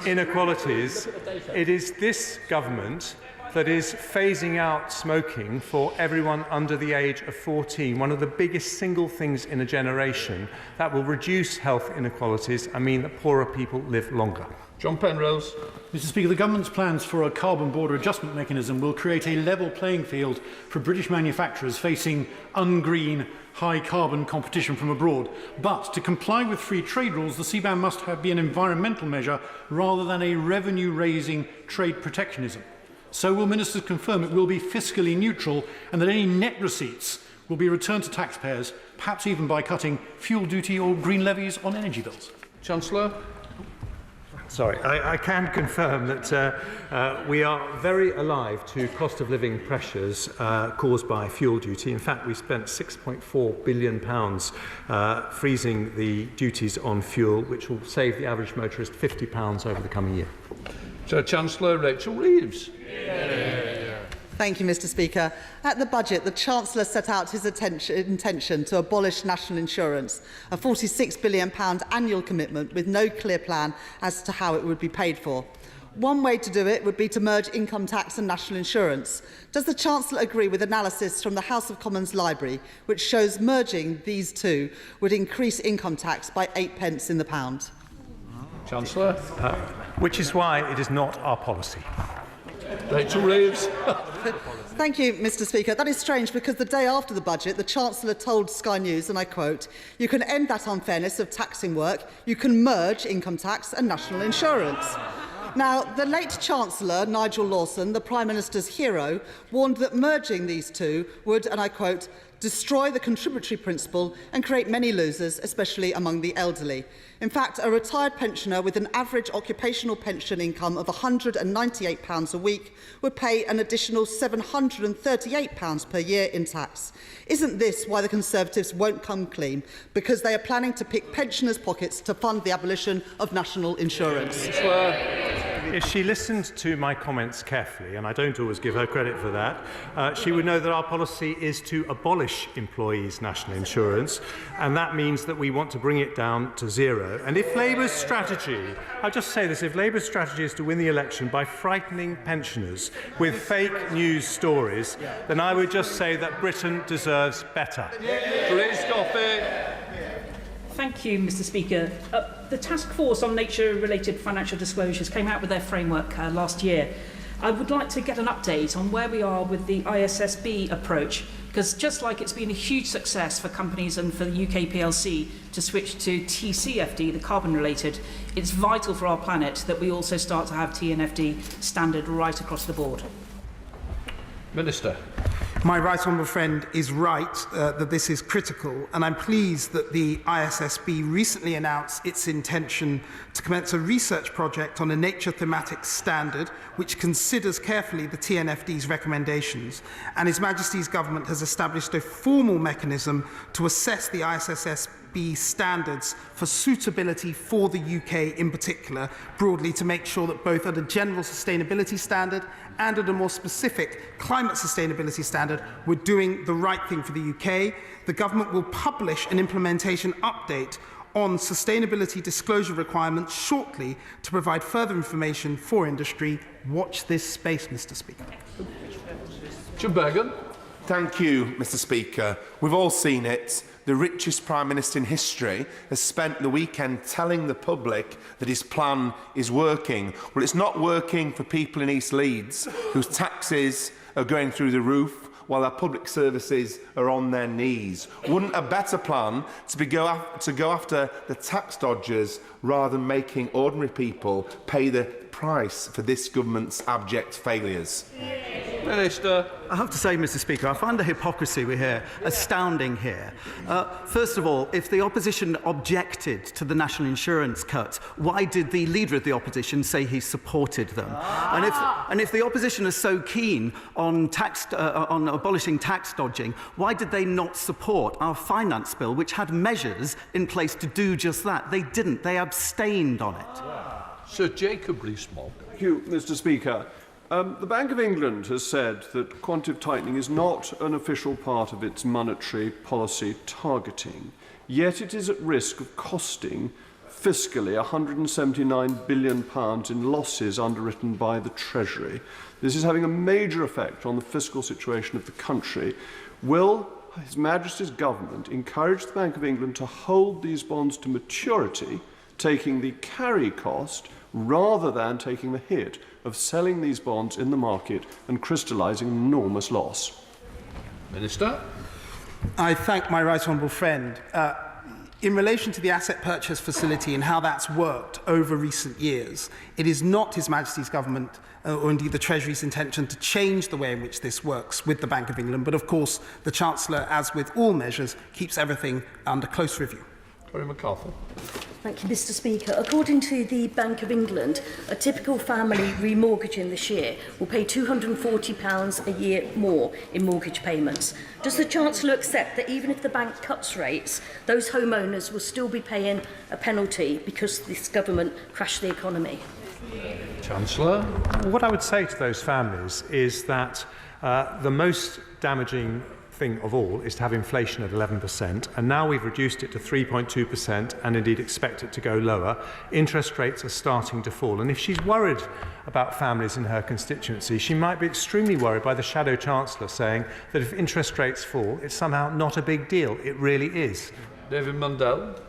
inequalities, it is this government that is phasing out smoking for everyone under the age of 14, one of the biggest single things in a generation that will reduce health inequalities and mean that poorer people live longer. John Penrose. Mr. Speaker, the government's plans for a carbon border adjustment mechanism will create a level playing field for British manufacturers facing ungreen, high-carbon competition from abroad. But to comply with free trade rules, the CBAM must be an environmental measure rather than a revenue-raising trade protectionism. So will ministers confirm it will be fiscally neutral and that any net receipts will be returned to taxpayers, perhaps even by cutting fuel duty or green levies on energy bills? Chancellor? Sorry, I can confirm that we are very alive to cost of living pressures caused by fuel duty. In fact, we spent £6.4 billion freezing the duties on fuel, which will save the average motorist £50 over the coming year. So, Chancellor Rachel Reeves. Thank you, Mr. Speaker. At the budget, the Chancellor set out his intention to abolish national insurance, a £46 billion annual commitment with no clear plan as to how it would be paid for. One way to do it would be to merge income tax and national insurance. Does the Chancellor agree with analysis from the House of Commons Library, which shows merging these two would increase income tax by 8 pence in the pound? Chancellor? Which is why it is not our policy. Rachel Reeves. Thank you, Mr. Speaker. That is strange because the day after the budget, the Chancellor told Sky News, and I quote, "You can end that unfairness of taxing work. You can merge income tax and national insurance." Now, the late Chancellor, Nigel Lawson, the Prime Minister's hero, warned that merging these two would, and I quote, "destroy the contributory principle and create many losers, especially among the elderly." In fact, a retired pensioner with an average occupational pension income of £198 a week would pay an additional £738 per year in tax. Isn't this why the Conservatives won't come clean? Because they are planning to pick pensioners' pockets to fund the abolition of national insurance. If she listened to my comments carefully, and I don't always give her credit for that, she would know that our policy is to abolish employees' national insurance, and that means that we want to bring it down to zero. And if Labour's strategy, I'll just say this, if Labour's strategy is to win the election by frightening pensioners with fake news stories, then I would just say that Britain deserves better. Thank you, Mr. Speaker. The Task Force on Nature-related Financial Disclosures came out with their framework last year. I would like to get an update on where we are with the ISSB approach, because just like it's been a huge success for companies and for the UK PLC to switch to TCFD, the carbon-related, it's vital for our planet that we also start to have TNFD standard right across the board. Minister. My right honourable friend is right that this is critical, and I'm pleased that the ISSB recently announced its intention to commence a research project on a nature thematic standard which considers carefully the TNFD's recommendations, and His Majesty's Government has established a formal mechanism to assess the ISSB standards for suitability for the UK in particular, broadly to make sure that both at a general sustainability standard and at a more specific climate sustainability standard, we're doing the right thing for the UK. The government will publish an implementation update on sustainability disclosure requirements shortly to provide further information for industry. Watch this space, Mr. Speaker. Jim Bergen. Thank you, Mr. Speaker. We've all seen it. The richest Prime Minister in history has spent the weekend telling the public that his plan is working. Well, it's not working for people in East Leeds whose taxes are going through the roof while our public services are on their knees. Wouldn't a better plan to go after the tax dodgers rather than making ordinary people pay the price for this government's abject failures? Minister. I have to say, Mr. Speaker, I find the hypocrisy we hear astounding here. First of all, if the opposition objected to the national insurance cuts, why did the leader of the opposition say he supported them? And if the opposition is so keen on abolishing tax dodging, why did they not support our finance bill, which had measures in place to do just that? They didn't. They abstained on it. Sir Jacob Rees-Mogg. Thank you, Mr. Speaker. The Bank of England has said that quantitative tightening is not an official part of its monetary policy targeting, yet it is at risk of costing fiscally £179 billion in losses underwritten by the Treasury. This is having a major effect on the fiscal situation of the country. Will His Majesty's government encourage the Bank of England to hold these bonds to maturity, taking the carry cost rather than taking the hit of selling these bonds in the market and crystallising an enormous loss? Minister. I thank my right honourable friend. In relation to the asset purchase facility and how that's worked over recent years, it is not His Majesty's government or indeed the Treasury's intention to change the way in which this works with the Bank of England, but of course the Chancellor, as with all measures, keeps everything under close review. Tory McCarthy. Thank you, Mr. Speaker. According to the Bank of England, a typical family remortgaging this year will pay £240 a year more in mortgage payments. Does the Chancellor accept that even if the bank cuts rates, those homeowners will still be paying a penalty because this government crashed the economy? Chancellor. What I would say to those families is that the most damaging thing of all is to have inflation at 11%, and now we've reduced it to 3.2% and indeed expect it to go lower. Interest rates are starting to fall, and if she's worried about families in her constituency, she might be extremely worried by the Shadow Chancellor saying that if interest rates fall, it's somehow not a big deal. It really is. David Mundell.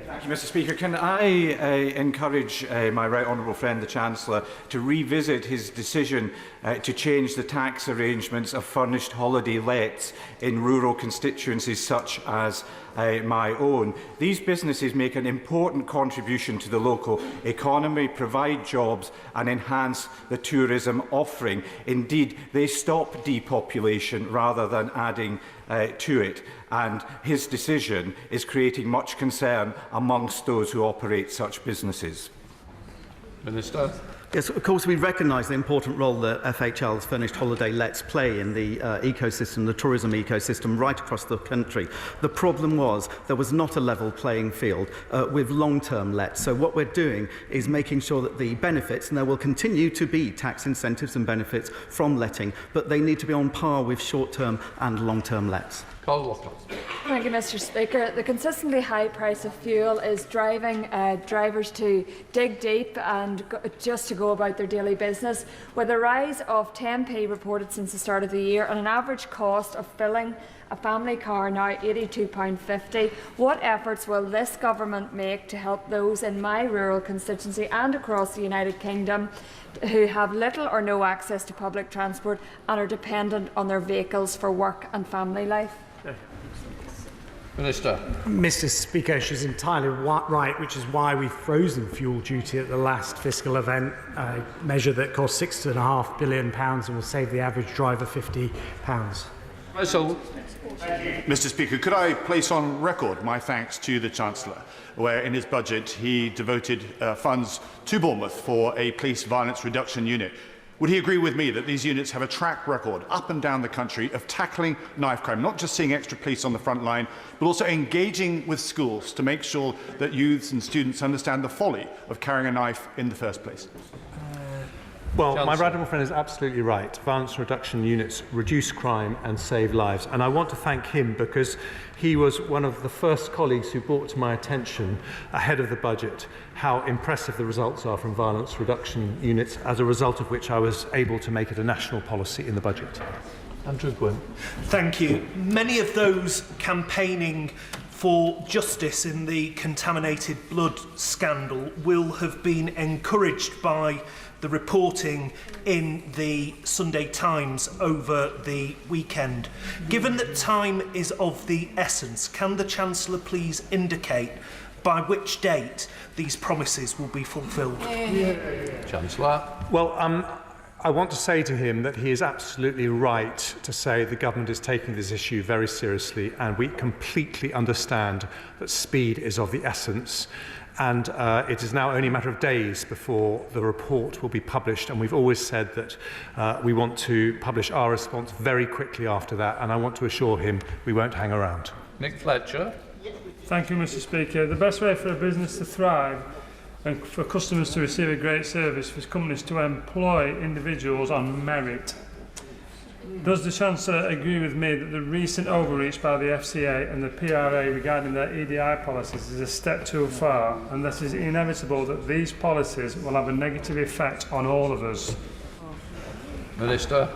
Thank you, Mr. Speaker. Can I encourage my right honourable friend, the Chancellor, to revisit his decision to change the tax arrangements of furnished holiday lets in rural constituencies such as my own? These businesses make an important contribution to the local economy, provide jobs and enhance the tourism offering. Indeed, they stop depopulation rather than adding to it, and his decision is creating much concern amongst those who operate such businesses. Minister. Yes, of course, we recognise the important role that FHL's furnished holiday lets play in the ecosystem, the tourism ecosystem, right across the country. The problem was there was not a level playing field with long-term lets. So what we're doing is making sure that the benefits, and there will continue to be tax incentives and benefits from letting, but they need to be on par with short-term and long-term lets. Thank you, Mr. Speaker. The consistently high price of fuel is driving drivers to dig deep and just to go about their daily business. With a rise of 10p reported since the start of the year and an average cost of filling a family car now £82.50, what efforts will this government make to help those in my rural constituency and across the United Kingdom who have little or no access to public transport and are dependent on their vehicles for work and family life? Minister. Mr. Speaker, she's entirely right, which is why we've frozen fuel duty at the last fiscal event, a measure that cost £6.5 billion and will save the average driver £50. Mr. Speaker, could I place on record my thanks to the Chancellor, where in his budget he devoted funds to Bournemouth for a police violence reduction unit. Would he agree with me that these units have a track record up and down the country of tackling knife crime, not just seeing extra police on the front line, but also engaging with schools to make sure that youths and students understand the folly of carrying a knife in the first place? Well, my right honourable friend is absolutely right. Violence reduction units reduce crime and save lives. And I want to thank him because he was one of the first colleagues who brought to my attention ahead of the budget how impressive the results are from violence reduction units, as a result of which I was able to make it a national policy in the budget. Andrew Gwynn. Thank you. Many of those campaigning for justice in the contaminated blood scandal will have been encouraged by the reporting in the Sunday Times over the weekend. Given that time is of the essence, can the Chancellor please indicate by which date these promises will be fulfilled? Chancellor. Well, I want to say to him that he is absolutely right to say the government is taking this issue very seriously, and we completely understand that speed is of the essence. And it is now only a matter of days before the report will be published, and we've always said that we want to publish our response very quickly after that, and I want to assure him we won't hang around. Nick Fletcher. Thank you, Mr. Speaker. The best way for a business to thrive and for customers to receive a great service is for companies to employ individuals on merit. Does the Chancellor agree with me that the recent overreach by the FCA and the PRA regarding their EDI policies is a step too far, and that it is inevitable that these policies will have a negative effect on all of us? Minister.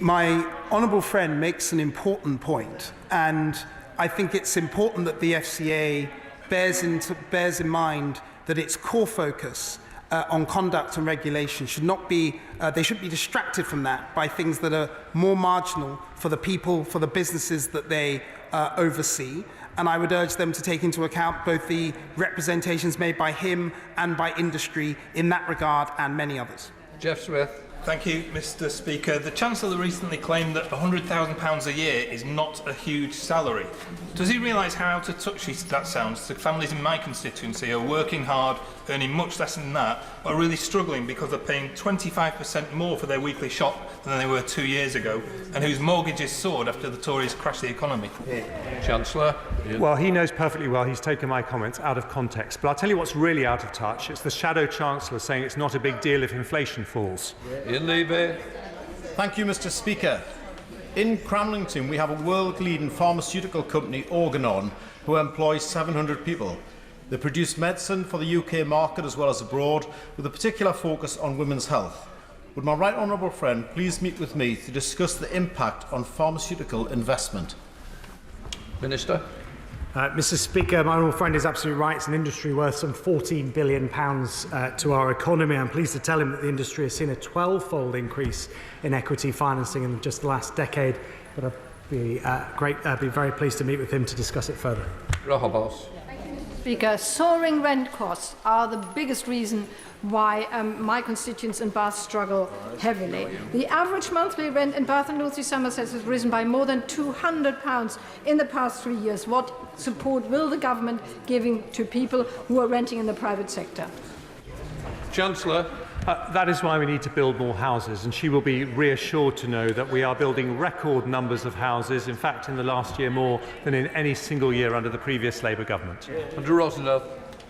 My honourable friend makes an important point, and I think it's important that the FCA bears in mind that its core focus on conduct and regulation should not be, they should be distracted from that by things that are more marginal for the people, for the businesses that they oversee. And I would urge them to take into account both the representations made by him and by industry in that regard and many others. Jeff Smith. Thank you, Mr. Speaker. The Chancellor recently claimed that £100,000 a year is not a huge salary. Does he realise how out of touch that sounds to families in my constituency who are working hard, earning much less than that, but are really struggling because they're paying 25% more for their weekly shop than they were 2 years ago, and whose mortgages soared after the Tories crashed the economy? Chancellor. Well, he knows perfectly well he's taken my comments out of context, but I'll tell you what's really out of touch. It's the Shadow Chancellor saying it's not a big deal if inflation falls. Thank you, Mr. Speaker. In Cramlington, we have a world-leading pharmaceutical company, Organon, who employs 700 people. They produce medicine for the UK market as well as abroad, with a particular focus on women's health. Would my right honourable friend please meet with me to discuss the impact on pharmaceutical investment? Minister. Mr. Speaker, my honourable friend is absolutely right. It's an industry worth some £14 billion to our economy. I'm pleased to tell him that the industry has seen a 12-fold increase in equity financing in just the last decade. But I'd be very pleased to meet with him to discuss it further. Rohobos. Speaker, soaring rent costs are the biggest reason why my constituents in Bath struggle heavily. The average monthly rent in Bath and North East Somerset has risen by more than £200 in the past 3 years. What support will the government giving to people who are renting in the private sector? Chancellor. That is why we need to build more houses, and she will be reassured to know that we are building record numbers of houses, in fact in the last year more than in any single year under the previous Labour government. Andrew Rosendale.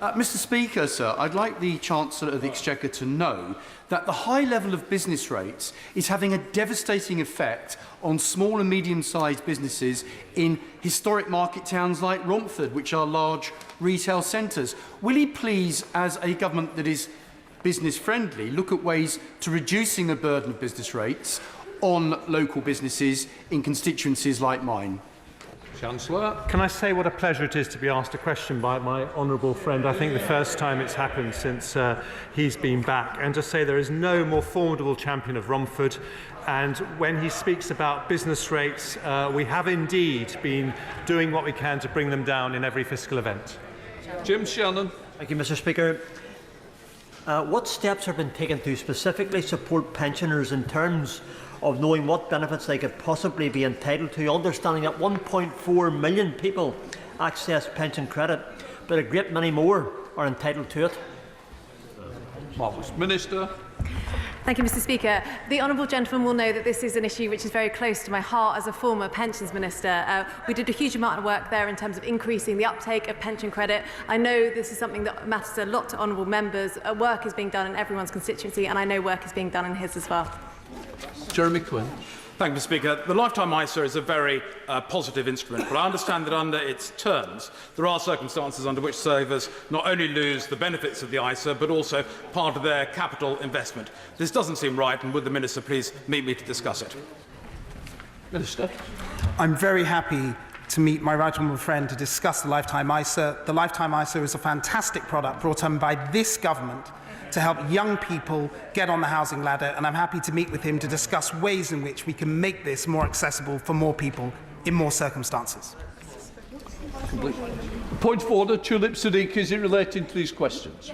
Mr. Speaker, sir, I'd like the Chancellor of the Exchequer to know that the high level of business rates is having a devastating effect on small and medium-sized businesses in historic market towns like Romford, which are large retail centres. Will he please, as a government that is business-friendly, look at ways to reducing the burden of business rates on local businesses in constituencies like mine? Chancellor. Can I say what a pleasure it is to be asked a question by my honourable friend? I think the first time it's happened since he's been back. And to say there is no more formidable champion of Romford. And when he speaks about business rates, we have indeed been doing what we can to bring them down in every fiscal event. Jim Shannon. Thank you, Mr. Speaker. What steps have been taken to specifically support pensioners in terms of knowing what benefits they could possibly be entitled to, understanding that 1.4 million people access pension credit, but a great many more are entitled to it? Marvellous. Minister. Thank you, Mr. Speaker. The honourable gentleman will know that this is an issue which is very close to my heart as a former pensions minister. We did a huge amount of work there in terms of increasing the uptake of pension credit. I know this is something that matters a lot to honourable members. Work is being done in everyone's constituency, and I know work is being done in his as well. Jeremy Quinn. Thank you, Mr. Speaker. The Lifetime ISA is a very positive instrument, but I understand that under its terms, there are circumstances under which savers not only lose the benefits of the ISA, but also part of their capital investment. This doesn't seem right, and would the Minister please meet me to discuss it? Minister. I'm very happy to meet my right honourable friend to discuss the Lifetime ISA. The Lifetime ISA is a fantastic product brought on by this government to help young people get on the housing ladder, and I'm happy to meet with him to discuss ways in which we can make this more accessible for more people in more circumstances. Point of order, Tulip Sadiq, is it relating to these questions?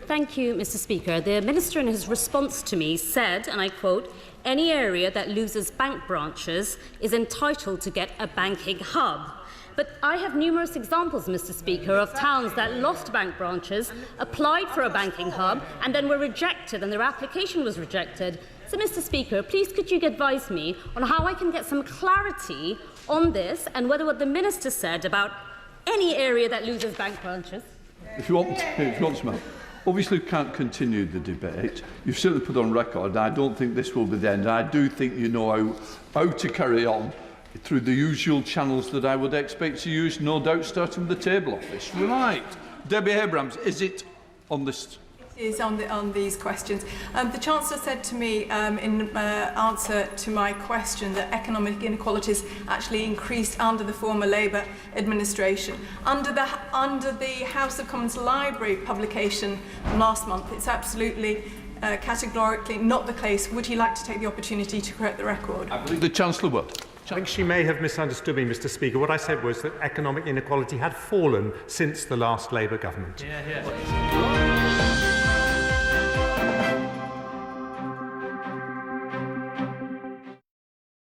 Thank you, Mr. Speaker. The Minister in his response to me said, and I quote, "Any area that loses bank branches is entitled to get a banking hub." But I have numerous examples, Mr. Speaker, of towns that lost bank branches, applied for a banking hub, and then were rejected, and their application was rejected. So, Mr. Speaker, please could you advise me on how I can get some clarity on this and whether what the Minister said about any area that loses bank branches. If you want to, obviously we can't continue the debate. You've certainly put on record, I don't think this will be the end. I do think you know how to carry on through the usual channels that I would expect to use, no doubt starting with the table office. Right. Debbie Abrams, is it on this? Is on these questions. The Chancellor said to me in answer to my question that economic inequalities actually increased under the former Labour administration. Under the House of Commons Library publication last month, it's absolutely categorically not the case. Would he like to take the opportunity to correct the record? I believe the Chancellor would. I think she may have misunderstood me, Mr. Speaker. What I said was that economic inequality had fallen since the last Labour government. Yeah.